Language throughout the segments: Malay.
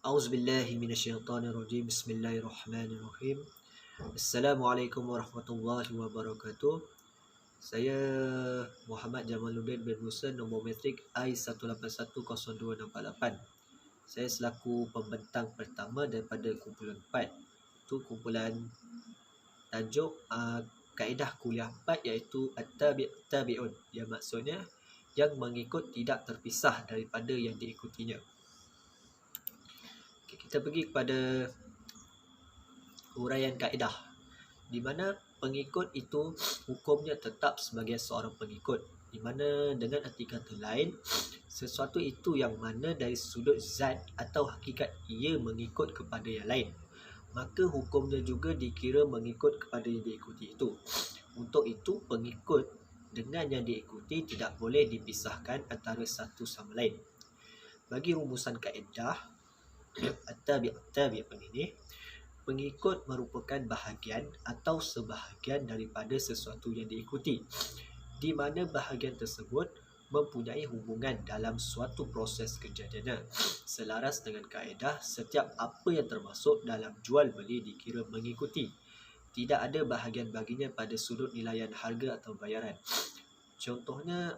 A'udzubillahi minasyaitonirrajim. Bismillahirrahmanirrahim. Assalamualaikum warahmatullahi wabarakatuh. Saya Muhammad Jamaluddin bin Musa, nombor metrik I1810268. Saya selaku pembentang pertama daripada kumpulan 4. Itu kumpulan tajuk kaedah kuliah 4, iaitu At-Tabi'un, yang maksudnya yang mengikut tidak terpisah daripada yang diikutinya. Kita pergi kepada huraian kaedah, di mana pengikut itu hukumnya tetap sebagai seorang pengikut, di mana dengan arti kata lain, sesuatu itu yang mana dari sudut zat atau hakikat ia mengikut kepada yang lain, maka hukumnya juga dikira mengikut kepada yang diikuti itu. Untuk itu pengikut dengan yang diikuti tidak boleh dipisahkan antara satu sama lain. Bagi rumusan kaedah At-Tabi'un ini, pengikut merupakan bahagian atau sebahagian daripada sesuatu yang diikuti, di mana bahagian tersebut mempunyai hubungan dalam suatu proses kejadiannya. Selaras dengan kaedah, setiap apa yang termasuk dalam jual beli dikira mengikuti. Tidak ada bahagian baginya pada sudut nilaian harga atau bayaran. Contohnya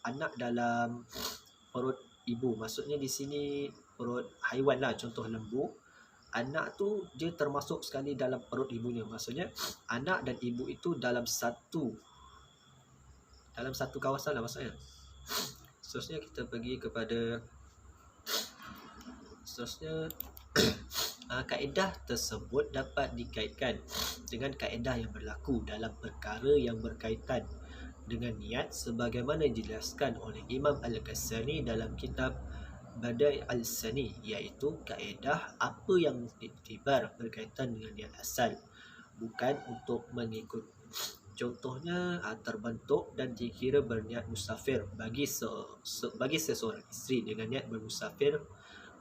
anak dalam perut ibu, maksudnya di sini perut haiwan lah, contoh lembu. Anak tu dia termasuk sekali dalam perut ibunya, maksudnya anak dan ibu itu dalam satu kawasan lah maksudnya. Seterusnya kita pergi kepada kaedah tersebut dapat dikaitkan dengan kaedah yang berlaku dalam perkara yang berkaitan dengan niat, sebagaimana dijelaskan oleh Imam Al-Ghazali dalam kitab Badai Al-Sani, iaitu kaedah apa yang diiktibar berkaitan dengan niat asal, bukan untuk mengikut. Contohnya terbentuk dan dikira berniat musafir bagi seseorang isteri dengan niat bermusafir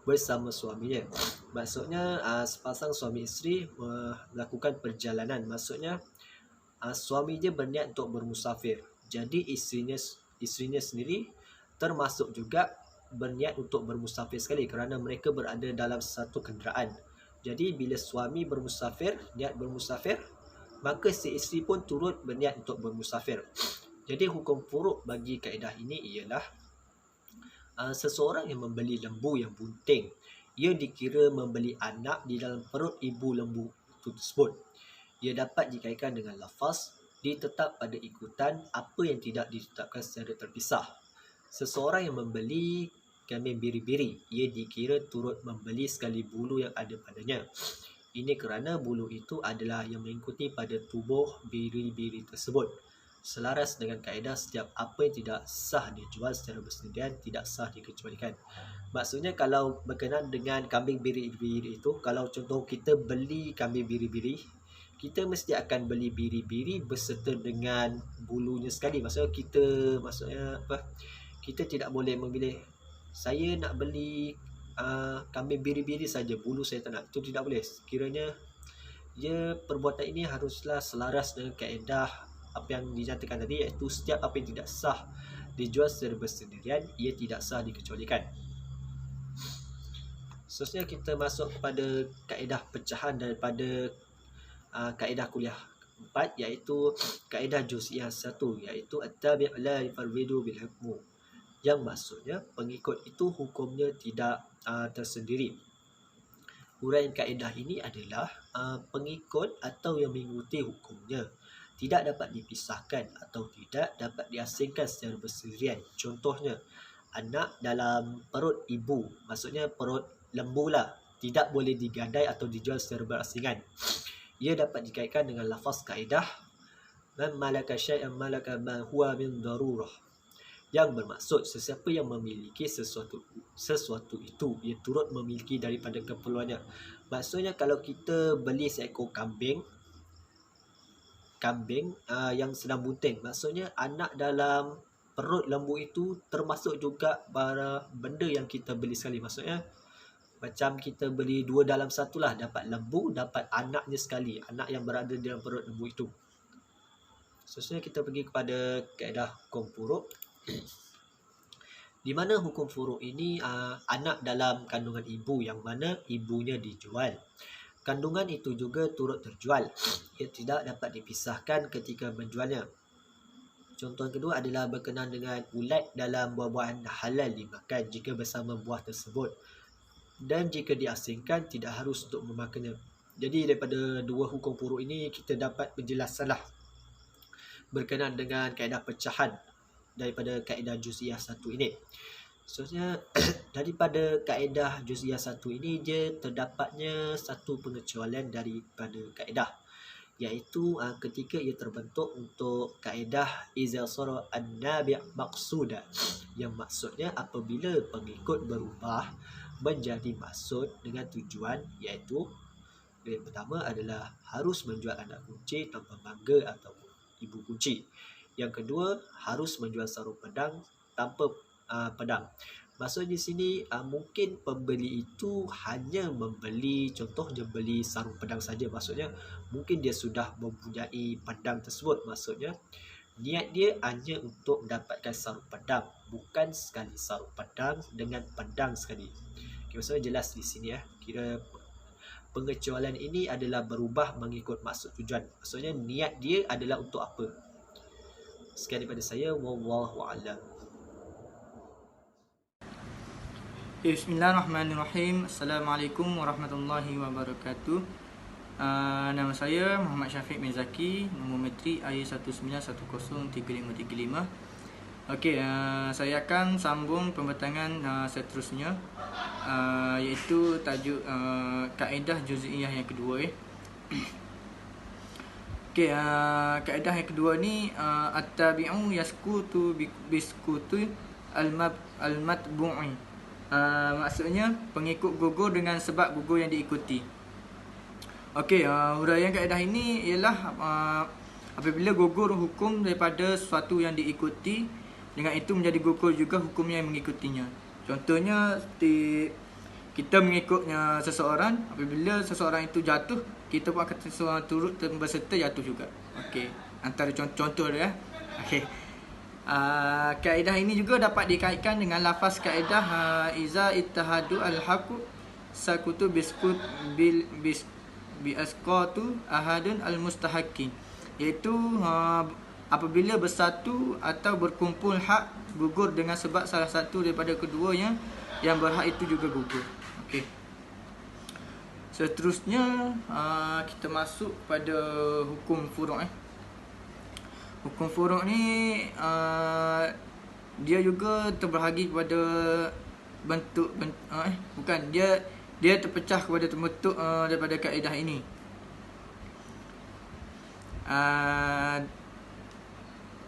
bersama suaminya. Maksudnya sepasang suami isteri melakukan perjalanan, maksudnya suami dia berniat untuk bermusafir, jadi isterinya sendiri termasuk juga berniat untuk bermusafir sekali, kerana mereka berada dalam satu kenderaan. Jadi bila suami bermusafir, niat bermusafir, maka si isteri pun turut berniat untuk bermusafir. Jadi hukum furuk bagi kaedah ini ialah seseorang yang membeli lembu yang bunting, ia dikira membeli anak di dalam perut ibu lembu tersebut. Ia dapat dikaitkan dengan lafaz ditetap pada ikutan apa yang tidak ditetapkan secara terpisah. Seseorang yang membeli kambing biri-biri, ia dikira turut membeli sekali bulu yang ada padanya. Ini kerana bulu itu adalah yang mengikuti pada tubuh biri-biri tersebut. Selaras dengan kaedah, setiap apa yang tidak sah dijual secara bersendirian tidak sah dikecualikan. Maksudnya kalau berkenaan dengan kambing biri-biri itu, kalau contoh kita beli kambing biri-biri, kita mesti akan beli biri-biri beserta dengan bulunya sekali. Maksudnya kita tidak boleh memilih, saya nak beli kambing biri-biri saja, bulu saya tak nak. Itu tidak boleh. Kiranya perbuatan ini haruslah selaras dengan kaedah apa yang dinyatakan tadi, iaitu setiap apa yang tidak sah dijual secara bersendirian, ia tidak sah dikecualikan. Seterusnya kita masuk kepada kaedah pecahan daripada kaedah kuliah 4, iaitu kaedah juz'iyah 1, iaitu at-tabi' la yufarridu bil hukmu, yang maksudnya pengikut itu hukumnya tidak tersendiri. Huraian kaedah ini adalah pengikut atau yang mengikuti hukumnya tidak dapat dipisahkan atau tidak dapat diasingkan secara bersendirian. Contohnya anak dalam perut ibu, maksudnya perut lembu lah, tidak boleh digadai atau dijual secara berasingan. Ia dapat dikaitkan dengan lafaz kaedah man malaka syai'an malaka ma huwa min darurah, yang bermaksud sesiapa yang memiliki sesuatu itu, ia turut memiliki daripada keperluannya. Maksudnya kalau kita beli seekor kambing yang sedang bunting, maksudnya anak dalam perut lembu itu termasuk juga benda yang kita beli sekali. Maksudnya macam kita beli 2 dalam 1 lah, dapat lembu, dapat anaknya sekali, anak yang berada dalam perut lembu itu. Seterusnya kita pergi kepada kaedah hukum furuk. Di mana hukum furuk ini anak dalam kandungan ibu yang mana ibunya dijual. Kandungan itu juga turut terjual. Ia tidak dapat dipisahkan ketika menjualnya. Contoh kedua adalah berkenaan dengan ulat dalam buah-buahan halal dimakan jika bersama buah tersebut. Dan jika diasingkan tidak harus untuk memakannya. Jadi daripada dua hukum furuk ini kita dapat penjelasanlah berkenaan dengan kaedah pecahan daripada kaedah juz'iyah 1 ini. Seterusnya daripada kaedah juz'iyah 1 ini dia terdapatnya satu pengecualian daripada kaedah, iaitu ketika ia terbentuk untuk kaedah idza sara an-nabi' maqsuda, yang maksudnya apabila pengikut berubah menjadi maksud dengan tujuan, iaitu yang pertama adalah harus menjual anak kunci tanpa bangga ataupun ibu kunci. Yang kedua, harus menjual sarung pedang tanpa pedang. Maksudnya di sini mungkin pembeli itu hanya membeli, contohnya beli sarung pedang saja. Maksudnya mungkin dia sudah mempunyai pedang tersebut. Maksudnya niat dia hanya untuk mendapatkan sarung pedang, bukan sekali sarung pedang dengan pedang sekali. Okay, maksudnya jelas di sini kira pengecualian ini adalah berubah mengikut maksud tujuan. Maksudnya niat dia adalah untuk apa. Sekian daripada saya, wallahu a'lam. Bismillahirrahmanirrahim. Assalamualaikum warahmatullahi wabarakatuh. Nama saya Muhammad Syafiq Mezaki, nombor metrik I19103535. Okey, saya akan sambung pembentangan seterusnya, iaitu tajuk kaedah juz'iyah yang kedua. Okey, kaedah yang kedua ni at-tabi'u yaskutu biskutu al-matbu'i. Maksudnya pengikut gugur dengan sebab gugur yang diikuti. Okey, huraian kaedah ini ialah apabila gugur hukum daripada sesuatu yang diikuti, dengan itu menjadi gugur juga hukum yang mengikutinya. Contohnya seperti kita mengikutnya seseorang, apabila seseorang itu jatuh, kita pun akan turut berserta jatuh juga. Okey, antara contoh dia. Okey. Kaedah ini juga dapat dikaitkan dengan lafaz kaedah iza ittahadu al-haqu sakutu biskut bil biasqatu ahadun al-mustahaqqi, iaitu apabila bersatu atau berkumpul hak gugur dengan sebab salah satu daripada keduanya yang berhak itu juga gugur. Okey. Seterusnya kita masuk pada hukum furu'. Hukum furu' ni dia juga terbahagi kepada bentuk bukan, dia terpecah kepada bentuk daripada kaedah ini.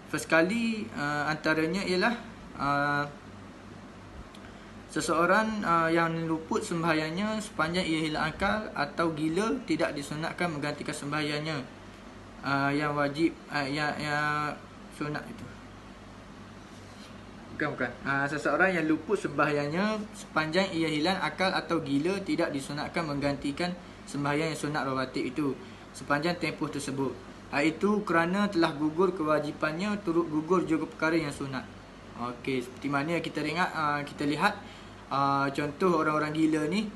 First kali antaranya ialah seseorang yang luput sembahyangnya sepanjang ia hilang akal atau gila tidak disunatkan menggantikan sembahyangnya yang wajib, yang sunat itu. Bukan. Seseorang yang luput sembahyangnya sepanjang ia hilang akal atau gila tidak disunatkan menggantikan sembahyang yang sunat rawatib itu sepanjang tempoh tersebut. Itu kerana telah gugur kewajipannya, turut gugur juga perkara yang sunat. Okey, seperti mana kita lihat contoh orang-orang gila ni,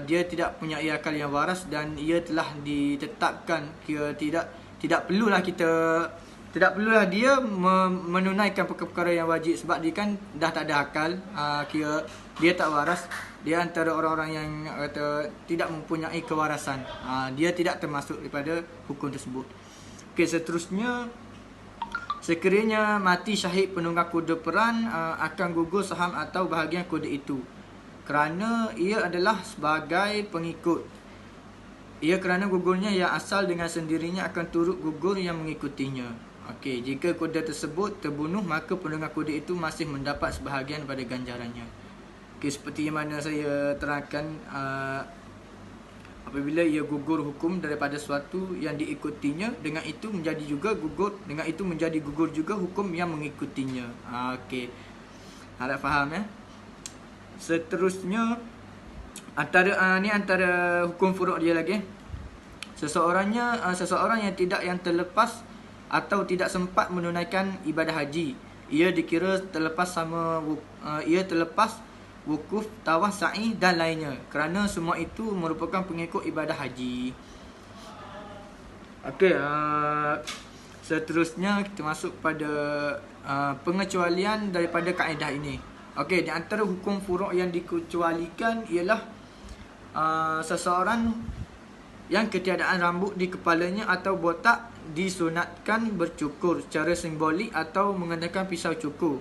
dia tidak punya akal yang waras dan ia telah ditetapkan kira tidak perlulah dia menunaikan perkara-perkara yang wajib sebab dia kan dah tak ada akal, kira dia tak waras, dia antara orang-orang yang kata tidak mempunyai kewarasan, dia tidak termasuk daripada hukum tersebut. Okey, seterusnya sekiranya mati syahid penunggang kuda perang akan gugur saham atau bahagian kuda itu kerana ia adalah sebagai pengikut. Ia kerana gugurnya yang asal dengan sendirinya akan turut gugur yang mengikutinya. Okey, jika kuda tersebut terbunuh maka penunggang kuda itu masih mendapat sebahagian pada ganjarannya. Okey, seperti yang mana saya terangkan, apabila ia gugur hukum daripada sesuatu yang diikutinya, dengan itu menjadi gugur juga hukum yang mengikutinya. Okey, harap faham ya. Seterusnya antara hukum furu' dia lagi. Seseorang yang terlepas atau tidak sempat menunaikan ibadah haji, ia dikira terlepas ia terlepas wukuf, tawaf, sa'i dan lainnya, kerana semua itu merupakan pengikut ibadah haji. Okey, seterusnya kita masuk pada pengecualian daripada kaedah ini. Okey, di antara hukum furuk yang dikecualikan ialah seseorang yang ketiadaan rambut di kepalanya atau botak disunatkan bercukur secara simbolik atau menggunakan pisau cukur.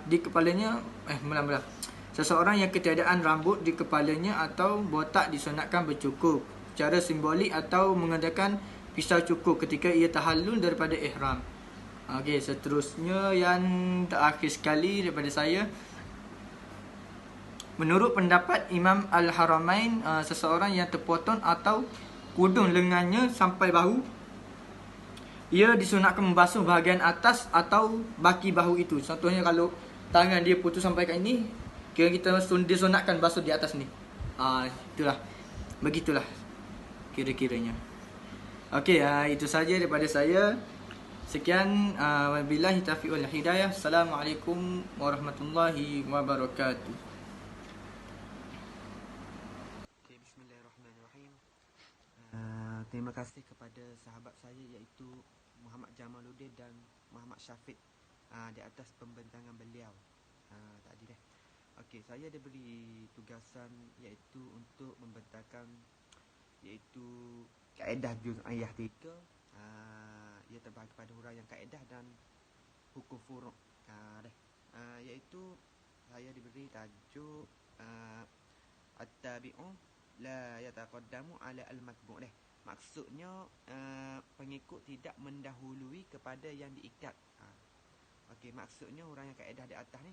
Di kepalanya mula-mula seseorang yang ketiadaan rambut di kepalanya atau botak disunatkan bercukur secara simbolik atau menggunakan pisau cukur ketika ia tahallul daripada ihram. Okey, seterusnya yang terakhir sekali daripada saya, menurut pendapat Imam Al-Haramain, seseorang yang terpotong atau kudung lengannya sampai bahu, ia disunatkan membasuh bahagian atas atau baki bahu itu. Contohnya kalau tangan dia putus sampai kat ini, kira kita disunatkan basuh di atas ni. Itulah. Begitulah kira-kiranya. Okey, itu saja daripada saya. Sekian, wabillahi taufiq wal hidayah. Assalamualaikum warahmatullahi wabarakatuh. Okay, bismillahirrahmanirrahim. Terima kasih kepada sahabat saya iaitu Muhammad Jamaluddin dan Muhammad Syafiq di atas pembentangan beliau tadi dah. Okey, saya diberi tugasan iaitu untuk membentangkan iaitu kaedah juz ayah 3. Ia terbahagi pada huraian kaedah dan hukum furuk. Iaitu saya diberi tajuk at-tabi'u la yataqaddamu ala al-matbu'. Maksudnya pengikut tidak mendahului kepada yang diikat. Okey, maksudnya huraian kaedah di atas ni,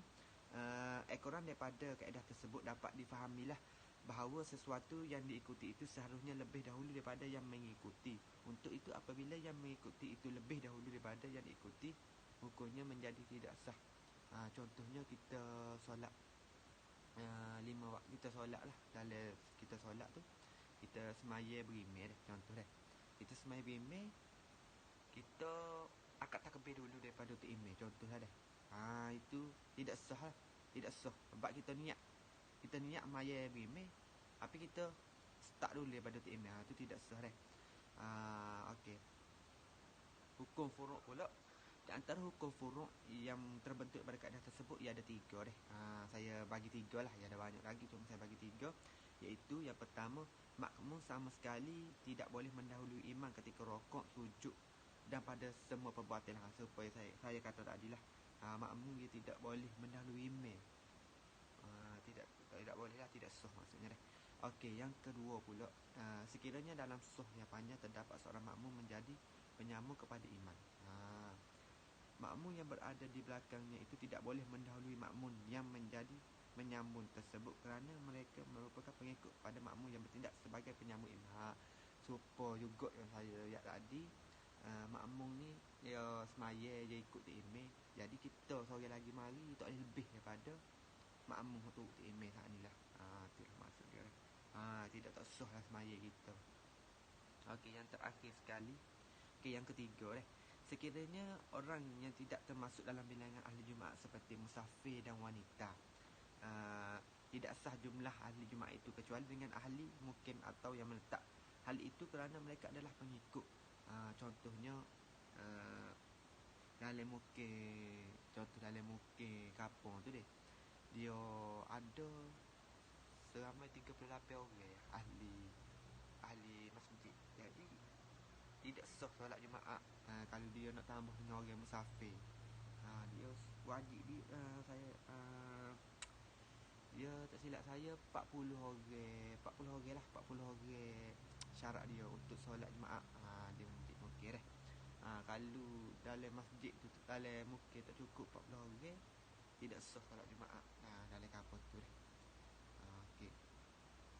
ekoran daripada kaedah tersebut dapat difahamilah bahawa sesuatu yang diikuti itu seharusnya lebih dahulu daripada yang mengikuti. Untuk itu apabila yang mengikuti itu lebih dahulu daripada yang diikuti, hukumnya menjadi tidak sah. Contohnya kita solat 5 waktu, kita solat lah. Dalam kita solat tu, kita semaya berimeh dah. Contoh dah, kita semaya berimeh, kita akad takbir dulu daripada untuk imeh. Contoh dah. Itu tidak sah lah. Tidak sah. Sebab kita niat maya berimeh, tapi kita start dulu daripada untuk imeh. Itu tidak sah dah. Okey. Hukum furuk pula. Di antara hukum furuk yang terbentuk pada kaedah tersebut, ia ada 3 dah. Saya bagi 3 lah. Ia ada banyak lagi, cuma saya bagi 3. Iaitu yang pertama, makmum sama sekali tidak boleh mendahului imam ketika rokok, sujud dan pada semua perbuatan. Supaya saya kata tadi lah, makmum dia tidak boleh mendahului imam. Tidak boleh lah, tidak sah maksudnya dah. Okey, yang kedua pula, sekiranya dalam sah yang panjang terdapat seorang makmum menjadi penyambung kepada imam, makmum yang berada di belakangnya itu tidak boleh mendahului makmum yang menjadi menyambung tersebut kerana mereka merupakan pengikut pada makmum yang bertindak sebagai penyambung imam. Supaya juga yang saya lihat tadi, makmum ni dia semaya dia ikut imam, jadi kita seorang lagi mari tak boleh lebih daripada makmum tu imam saat ni lah. Itulah maksud dia. Tidak tak sah lah semaya kita. Okey, yang terakhir sekali. Okey, yang ketiga dah. Sekiranya orang yang tidak termasuk dalam bilangan ahli Jumaat seperti musafir dan wanita, tidak sah jumlah ahli Jumaat itu kecuali dengan ahli mukim atau yang meletak. Hal itu kerana mereka adalah pengikut. Contohnya dalam mukim, kampung tu dia ada seramai 38 orang ahli masjid. Jadi tidak sah solat Jumaat kalau dia nak tambah dengan orang musafir. Dia wajib dia tak silap saya 40 orang lah, 40 orang syarat dia untuk solat Jumaat di masjid mungkin dah. Kalau dalam masjid tu, dalam mungkin tak cukup 40 orang, tidak sah solat Jumaat dalam kampung tu dah. Okey.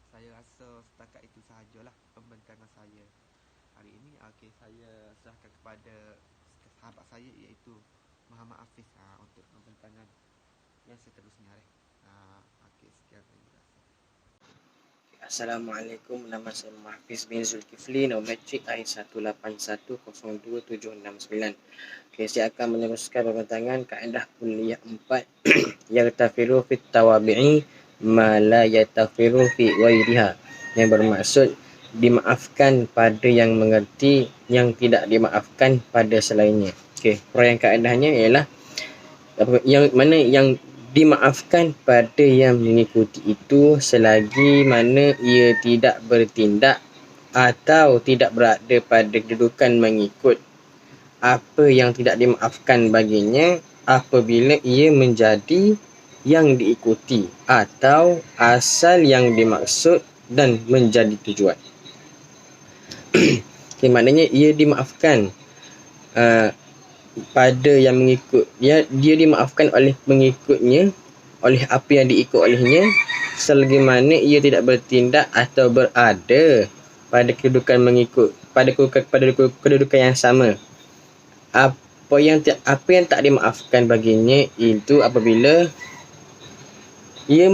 Saya rasa setakat itu sahajalah pembentangan saya hari ini. Okey, saya serahkan kepada sahabat saya iaitu Muhammad Hafiz untuk pembentangan yang seterusnya dah. Okey, sekian, terima kasih. Assalamualaikum, nama saya Mahfiz bin Zulkifli, nombor metrik I181027769. Okey, saya akan meneruskan pembentangan kaedah kuliah 4 yartafiru fit tawabi'i ma la yartafiru fi ghairiha, yang bermaksud dimaafkan pada yang mengerti yang tidak dimaafkan pada selainnya. Okey, huraian kaedahnya ialah yang mana yang dimaafkan pada yang mengikuti itu selagi mana ia tidak bertindak atau tidak berada pada kedudukan mengikut. Apa yang tidak dimaafkan baginya apabila ia menjadi yang diikuti atau asal yang dimaksud dan menjadi tujuan. Okay, maknanya ia dimaafkan pada yang mengikut, dia dimaafkan oleh pengikutnya, oleh apa yang diikut olehnya, selagi mana ia tidak bertindak atau berada pada kedudukan mengikut, pada kedudukan yang sama. Apa yang tak dimaafkan baginya itu apabila ia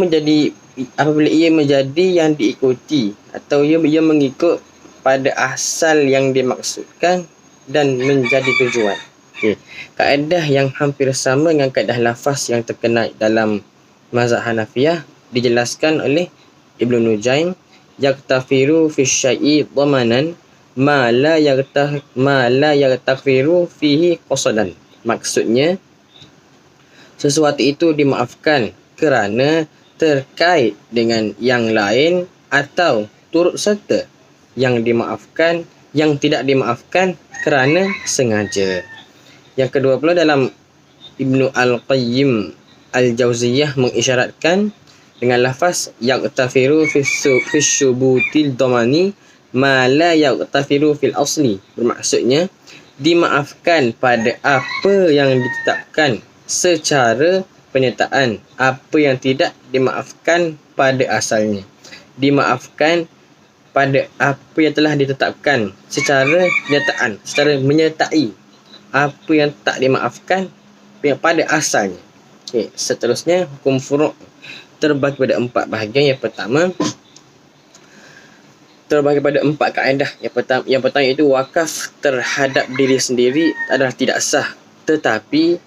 menjadi yang diikuti atau ia mengikut pada asal yang dimaksudkan dan menjadi tujuan. Okey, kaedah yang hampir sama dengan kaedah lafaz yang terkenal dalam mazhab Hanafiyah dijelaskan oleh Ibnu Nujaim, yaktafiru fi syai'i dhamanan ma la yaktafiru fihi qasadan. Maksudnya sesuatu itu dimaafkan kerana terkait dengan yang lain atau turut serta yang tidak dimaafkan kerana sengaja. Yang kedua pula, dalam Ibnu Al-Qayyim Al-Jauziyah mengisyaratkan dengan lafaz yaqtafiru fi syubutil dhamani ma la yaqtafiru fil asli. Bermaksudnya dimaafkan pada apa yang ditetapkan secara penyertaan, apa yang tidak dimaafkan pada asalnya. Dimaafkan pada apa yang telah ditetapkan secara kenyataan, secara menyertai apa yang tak dimaafkan pada asalnya. Okey, seterusnya hukum furu' terbagi pada 4 bahagian. Yang pertama terbagi pada 4 kaedah. Yang pertama itu wakaf terhadap diri sendiri adalah tidak sah, tetapi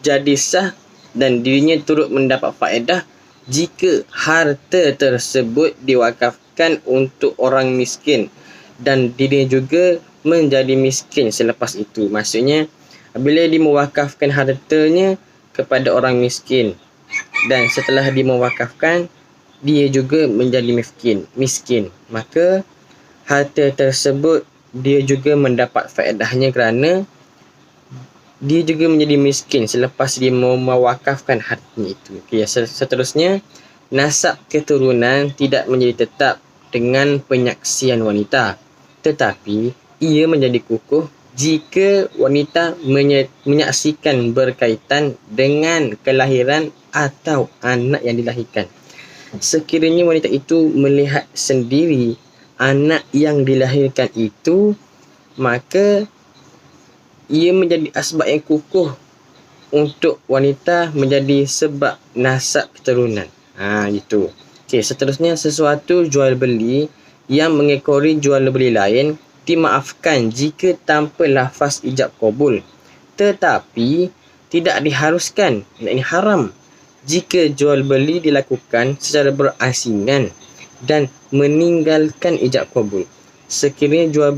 jadi sah dan dirinya turut mendapat faedah jika harta tersebut diwakafkan untuk orang miskin dan dirinya juga menjadi miskin selepas itu. Maksudnya bila dia mewakafkan hartanya kepada orang miskin dan setelah dia mewakafkan dia juga menjadi miskin, maka harta tersebut dia juga mendapat faedahnya kerana dia juga menjadi miskin selepas dia mewakafkan hartanya itu. Okay, seterusnya nasab keturunan tidak menjadi tetap dengan penyaksian wanita, tetapi ia menjadi kukuh jika wanita menyaksikan berkaitan dengan kelahiran atau anak yang dilahirkan. Sekiranya wanita itu melihat sendiri anak yang dilahirkan itu, maka ia menjadi asbab yang kukuh untuk wanita menjadi sebab nasab keturunan. Itu. Okey, seterusnya sesuatu jual beli yang mengekori jual beli lain dimaafkan jika tanpa lafaz ijab qabul, tetapi tidak diharuskan, ini haram jika jual beli dilakukan secara berasingan dan meninggalkan ijab qabul. Sekiranya dua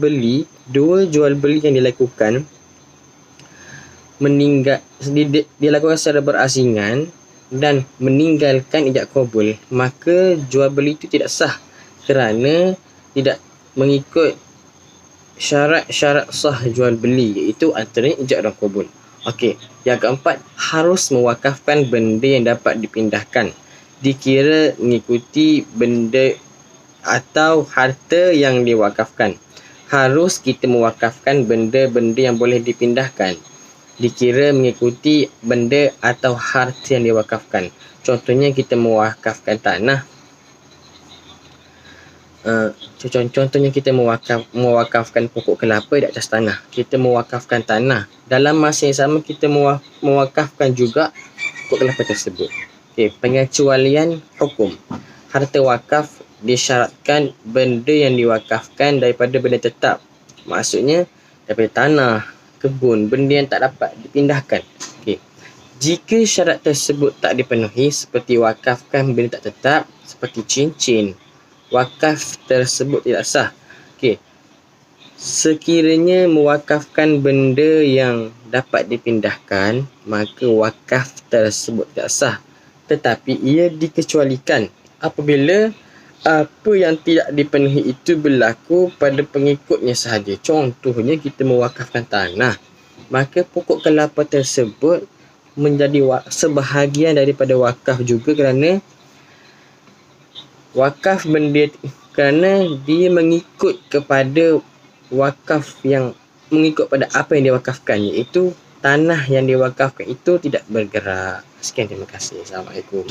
jual beli yang dilakukan dilakukan secara berasingan dan meninggalkan ijab qabul, maka jual beli itu tidak sah kerana tidak mengikut syarat-syarat sah jual beli, iaitu antaranya ijab dan qabul. Okey, yang keempat, harus mewakafkan benda yang dapat dipindahkan, dikira mengikuti benda atau harta yang diwakafkan. Harus kita mewakafkan benda-benda yang boleh dipindahkan, dikira mengikuti benda atau harta yang diwakafkan. Contohnya kita mewakafkan tanah. Contohnya kita mewakafkan pokok kelapa di atas tanah. Kita mewakafkan tanah. Dalam masa yang sama kita mewakafkan juga pokok kelapa tersebut. Okey, pengecualian hukum. Harta wakaf disyaratkan benda yang diwakafkan daripada benda tetap. Maksudnya daripada tanah, kebun, benda yang tak dapat dipindahkan. Okey. Jika syarat tersebut tak dipenuhi seperti wakafkan benda tak tetap seperti cincin, wakaf tersebut tidak sah. Okey. Sekiranya mewakafkan benda yang dapat dipindahkan, maka wakaf tersebut tidak sah. Tetapi ia dikecualikan apabila apa yang tidak dipenuhi itu berlaku pada pengikutnya sahaja. Contohnya kita mewakafkan tanah, maka pokok kelapa tersebut menjadi sebahagian daripada wakaf juga kerana wakaf benda kerana dia mengikut kepada wakaf yang mengikut pada apa yang diwakafkan, iaitu tanah yang diwakafkan itu tidak bergerak. Sekian, terima kasih. Assalamualaikum.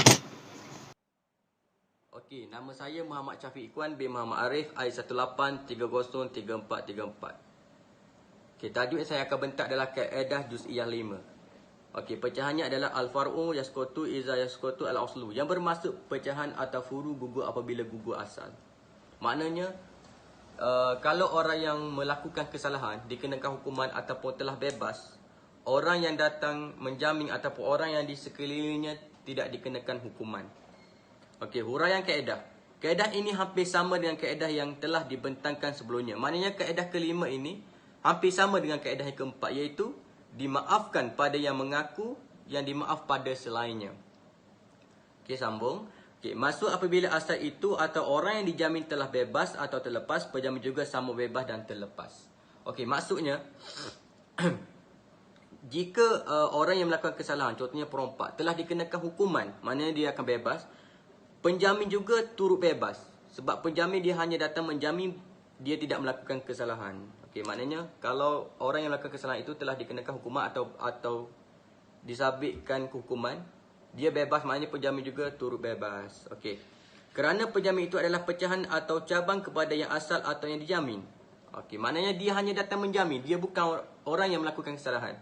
Okey, nama saya Muhammad Syafiq Ikhwan bin Muhammad Arif, I18303434. Okey, tajuk yang saya akan bentak adalah kaedah juz'iyah 5. Okey, pecahannya adalah al-far'u yasqutu iza yasqutu al-aslu, yang bermaksud pecahan atau furu gugur apabila gugur asal. Maknanya kalau orang yang melakukan kesalahan dikenakan hukuman ataupun telah bebas, orang yang datang menjamin ataupun orang yang di sekelilingnya tidak dikenakan hukuman. Okey, huraian kaedah. Kaedah ini hampir sama dengan kaedah yang telah dibentangkan sebelumnya. Maknanya kaedah kelima ini hampir sama dengan kaedah yang keempat, iaitu dimaafkan pada yang mengaku, yang dimaaf pada selainnya. Okey, sambung. Okey, maksud apabila asal itu atau orang yang dijamin telah bebas atau terlepas, penjamin juga sama bebas dan terlepas. Okey, maksudnya jika orang yang melakukan kesalahan, contohnya perompak, telah dikenakan hukuman, maknanya dia akan bebas. Penjamin juga turut bebas. Sebab penjamin dia hanya datang menjamin dia tidak melakukan kesalahan. Okey, maknanya kalau orang yang melakukan kesalahan itu telah dikenakan hukuman atau disabitkan hukuman, dia bebas, maknanya penjamin juga turut bebas. Okey. Kerana penjamin itu adalah pecahan atau cabang kepada yang asal atau yang dijamin. Okey, maknanya dia hanya datang menjamin, dia bukan orang yang melakukan kesalahan.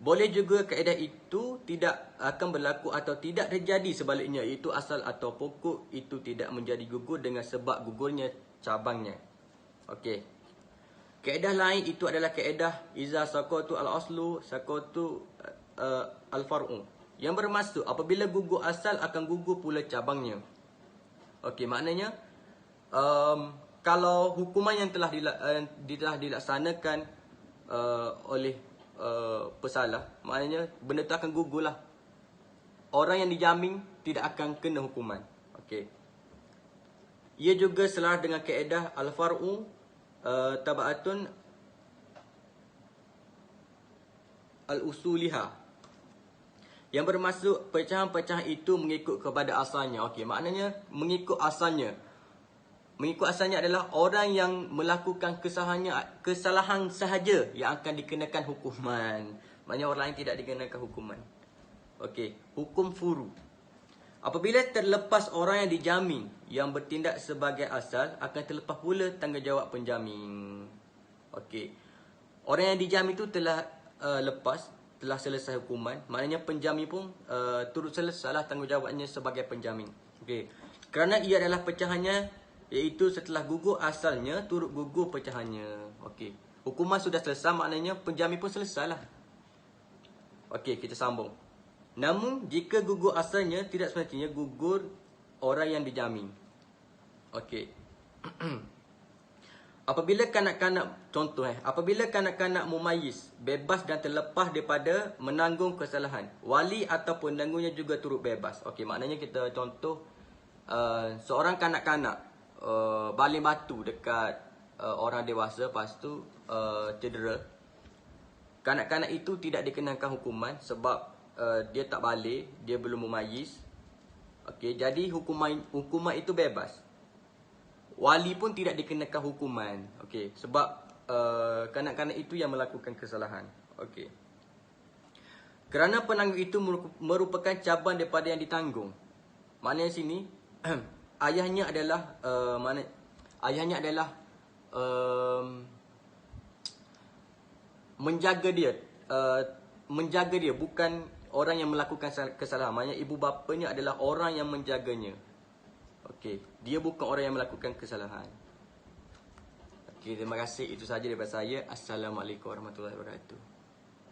Boleh juga kaedah itu tidak akan berlaku atau tidak terjadi sebaliknya, iaitu asal atau pokok itu tidak menjadi gugur dengan sebab gugurnya cabangnya. Okey. Kaedah lain itu adalah kaedah iza saqatu al-aslu saqatu al-far'u, yang bermaksud apabila gugur asal akan gugur pula cabangnya. Okey, maknanya kalau hukuman yang telah dilaksanakan oleh pesalah, maknanya benda tu akan gugurlah. Orang yang dijamin tidak akan kena hukuman. Okey. Ia juga selaras dengan kaedah al-far'u tabaatun al-usuliha, yang bermaksud pecahan-pecahan itu mengikut kepada asalnya. Okey, maknanya mengikut asalnya. Mengikut asalnya adalah orang yang melakukan kesalahan sahaja yang akan dikenakan hukuman. Maknanya orang lain tidak dikenakan hukuman. Okey, hukum furu. Apabila terlepas orang yang dijamin yang bertindak sebagai asal, akan terlepas pula tanggungjawab penjamin. Okey. Orang yang dijamin itu telah lepas, telah selesai hukuman. Maknanya penjamin pun turut selesailah tanggungjawabnya sebagai penjamin. Okey. Kerana ia adalah pecahannya, iaitu setelah gugur asalnya, turut gugur pecahannya. Okey. Hukuman sudah selesai, maknanya penjamin pun selesailah. Okey, kita sambung. Namun, jika gugur asalnya, tidak semestinya gugur orang yang dijamin. Okey. Apabila kanak-kanak, contoh apabila kanak-kanak mumayyiz bebas dan terlepas daripada menanggung kesalahan, wali atau penanggungnya juga turut bebas. Okey, maknanya kita contoh seorang kanak-kanak baling batu dekat orang dewasa, lepas tu cedera. Kanak-kanak itu tidak dikenakan hukuman sebab dia tak balik, dia belum mumayyiz. Okey, jadi hukuman itu bebas. Wali pun tidak dikenakan hukuman. Okey, sebab kanak-kanak itu yang melakukan kesalahan. Okey. Kerana penanggung itu merupakan cabang daripada yang ditanggung. Maknanya sini ayahnya adalah menjaga dia, bukan orang yang melakukan kesalahan. Maknanya ibu bapanya adalah orang yang menjaganya. Okey, dia bukan orang yang melakukan kesalahan. Okey, terima kasih. Itu saja daripada saya. Assalamualaikum warahmatullahi wabarakatuh.